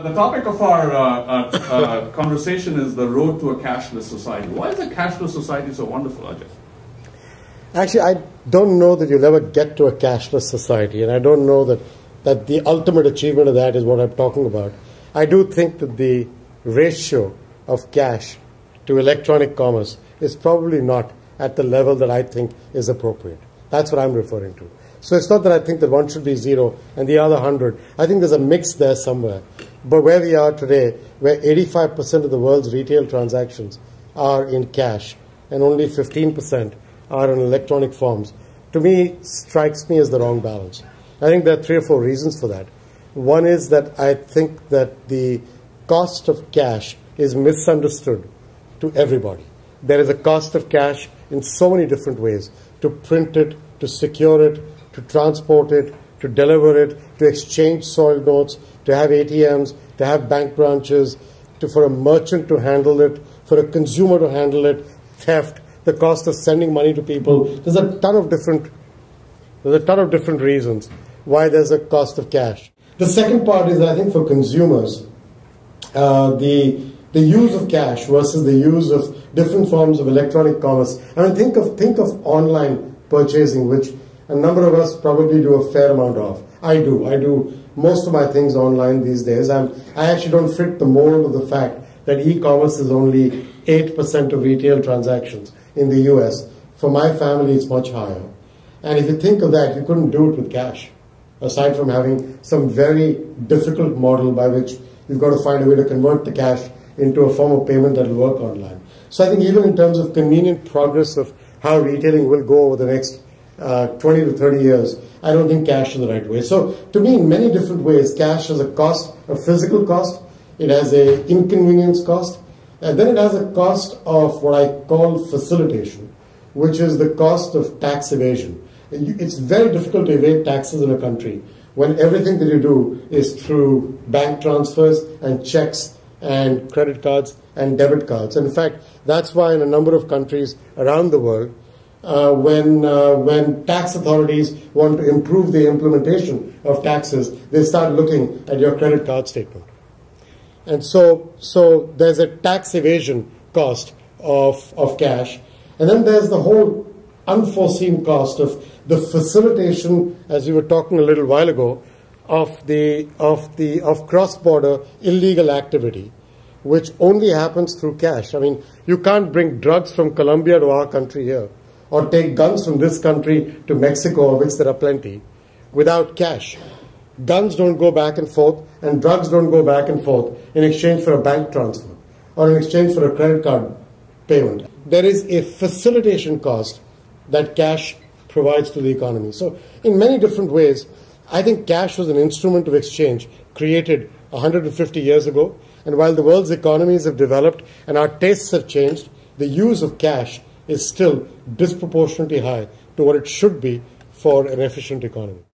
The topic of our conversation is the road to a cashless society. Why is a cashless society so wonderful, Ajay? Actually, I don't know that you'll ever get to a cashless society, and I don't know that the ultimate achievement of that is what I'm talking about. I do think that the ratio of cash to electronic commerce is probably not at the level that I think is appropriate. That's what I'm referring to. So it's not that I think that one should be 0 and the other 100. I think there's a mix there somewhere. But where we are today, where 85% of the world's retail transactions are in cash and only 15% are in electronic forms, to me, strikes me as the wrong balance. I think there are 3 or 4 reasons for that. One is that I think that the cost of cash is misunderstood to everybody. There is a cost of cash in so many different ways: to print it, to secure it, to transport it, to deliver it, to exchange soiled notes, to have ATMs, to have bank branches, for a merchant to handle it, for a consumer to handle it, theft, the cost of sending money to people. There's a ton of different reasons why there's a cost of cash. The second part is, I think, for consumers, the use of cash versus the use of different forms of electronic commerce. I mean, think of online purchasing, which a number of us probably do a fair amount of. I do most of my things online these days. I actually don't fit the mold of the fact that e-commerce is only 8% of retail transactions in the US. For my family, it's much higher. And if you think of that, you couldn't do it with cash, aside from having some very difficult model by which you've got to find a way to convert the cash into a form of payment that will work online. So I think even in terms of convenient progress of how retailing will go over the next 20 to 30 years, I don't think cash is the right way. So to me, in many different ways, cash has a cost, a physical cost, it has an inconvenience cost, and then it has a cost of what I call facilitation, which is the cost of tax evasion. It's very difficult to evade taxes in a country when everything that you do is through bank transfers and checks and credit cards and debit cards. And in fact, that's why in a number of countries around the world, when tax authorities want to improve the implementation of taxes, they start looking at your credit card statement. And so there's a tax evasion cost of cash. And then there's the whole unforeseen cost of the facilitation, as we were talking a little while ago, of cross-border illegal activity, which only happens through cash. I mean, you can't bring drugs from Colombia to our country here, or take guns from this country to Mexico, of which there are plenty, without cash. Guns don't go back and forth, and drugs don't go back and forth in exchange for a bank transfer or in exchange for a credit card payment. There is a facilitation cost that cash provides to the economy. So in many different ways, I think cash was an instrument of exchange created 150 years ago. And while the world's economies have developed and our tastes have changed, the use of cash is still disproportionately high to what it should be for an efficient economy.